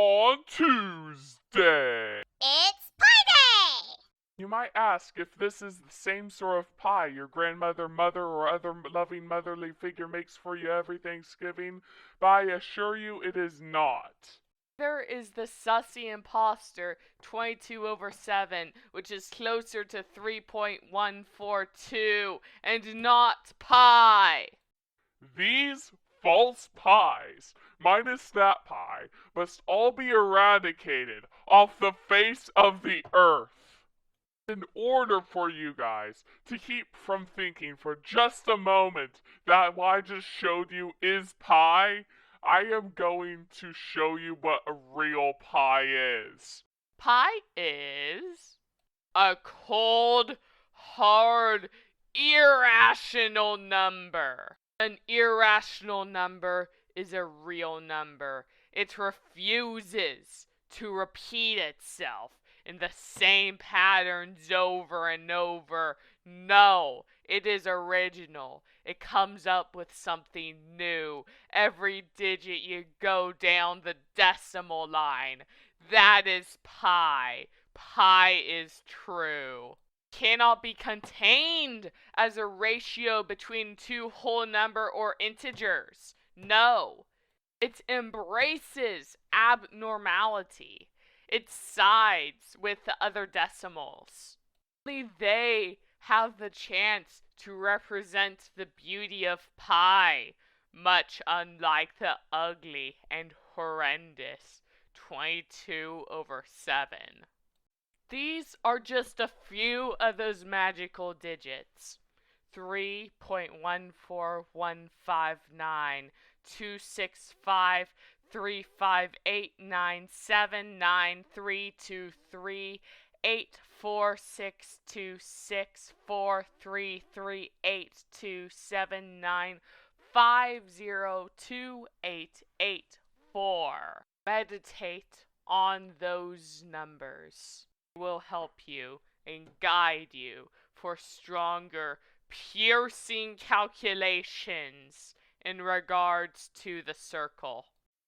on Tuesday. It's Pie Day! You might ask if this is the same sort of pie your grandmother, mother, or other loving motherly figure makes for you every Thanksgiving, but I assure you it is not. There is the sussy imposter 22 over 7, which is closer to 3.142, and not pie. These false pies, minus that pie, must all be eradicated off the face of the earth. In order for you guys to keep from thinking for just a moment that what I just showed you is pie, I am going to show you what a real pie is. Pie is a cold, hard, irrational number. An irrational number is a real number. It refuses to repeat itself in the same patterns over and over. No, it is original. It comes up with something new every digit you go down the decimal line. That is pi. Pi is true. Cannot be contained as a ratio between two whole number or integers. No. It embraces abnormality. It sides with the other decimals. Only they have the chance to represent the beauty of pi, much unlike the ugly and horrendous 22 over 7. These are just a few of those magical digits. 3.14159, 265, 358979323, 8462643382795028884. Meditate on those numbers. Will help you and guide you for stronger, piercing calculations in regards to the circle.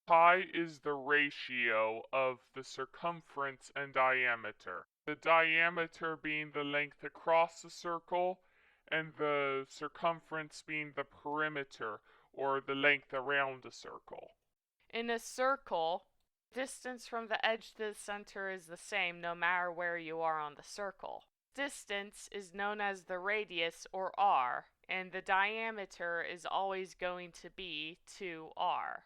Pi is the ratio of the circumference and diameter. The diameter being the length across the circle, and the circumference being the perimeter, or the length around the circle. In a circle, distance from the edge to the center is the same no matter where you are on the circle. Distance is known as the radius, or r, and the diameter is always going to be 2r.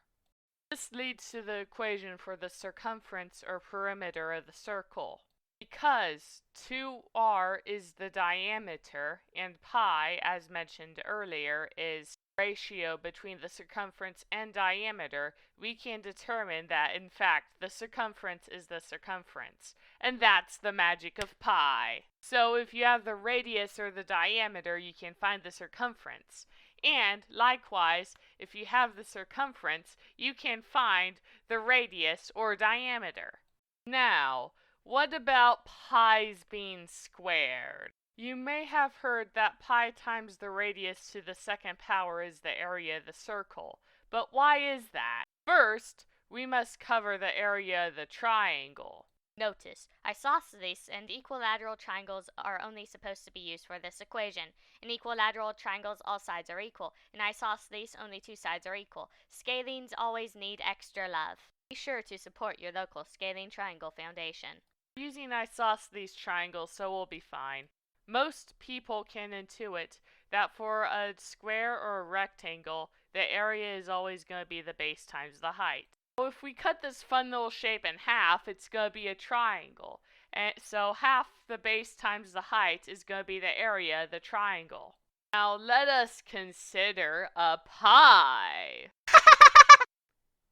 This leads to the equation for the circumference or perimeter of the circle. Because 2r is the diameter and pi, as mentioned earlier, is ratio between the circumference and diameter, we can determine that in fact the circumference is the circumference, and that's the magic of pi. So if you have the radius or the diameter, you can find the circumference. And likewise, if you have the circumference, you can find the radius or diameter. Now, what about pi's being squared? You may have heard that pi times the radius to the second power is the area of the circle, but why is that? First, we must cover the area of the triangle. Notice, isosceles and equilateral triangles are only supposed to be used for this equation. In equilateral triangles, all sides are equal. In isosceles, only two sides are equal. Scalenes always need extra love. Be sure to support your local Scalene Triangle Foundation. We're using isosceles triangles, so we'll be fine. Most people can intuit that for a square or a rectangle, the area is always going to be the base times the height. So if we cut this fun little shape in half, it's going to be a triangle. And so half the base times the height is going to be the area of the triangle. Now let us consider a pie.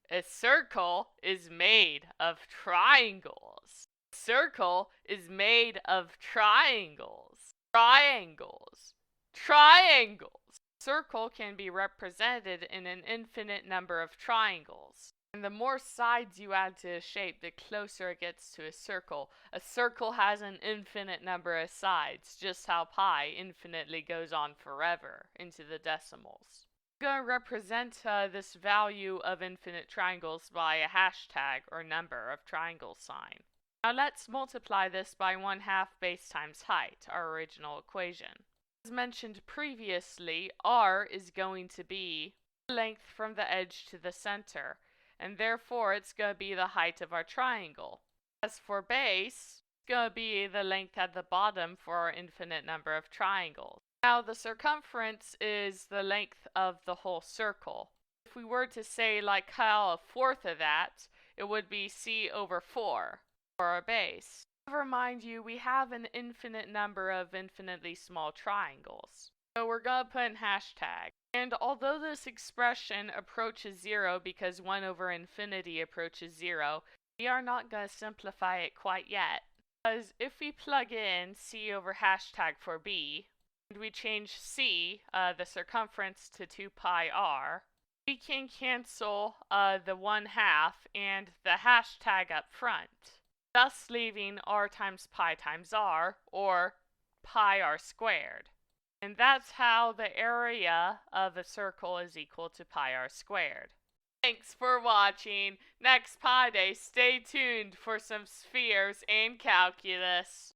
A circle is made of triangles. A circle is made of triangles. Triangles. Triangles. Circle can be represented in an infinite number of triangles. And the more sides you add to a shape, the closer it gets to a circle. A circle has an infinite number of sides, just how pi infinitely goes on forever into the decimals. Gonna represent this value of infinite triangles by a hashtag or number of triangle sign. Now let's multiply this by 1/2 base times height, our original equation. As mentioned previously, r is going to be the length from the edge to the center, and therefore it's going to be the height of our triangle. As for base, it's going to be the length at the bottom for our infinite number of triangles. Now the circumference is the length of the whole circle. If we were to say like how 1/4 of that, it would be c/4 for our base. However, mind you, we have an infinite number of infinitely small triangles. So we're going to put in hashtag. And although this expression approaches 0 because 1/infinity approaches 0, we are not going to simplify it quite yet. Because if we plug in c/hashtag for b, and we change c, the circumference, to 2πr, we can cancel the 1/2 and the hashtag up front, thus leaving r times pi times r, or pi r squared. And that's how the area of a circle is equal to pi r squared. Thanks for watching. Next Pi Day, stay tuned for some spheres and calculus.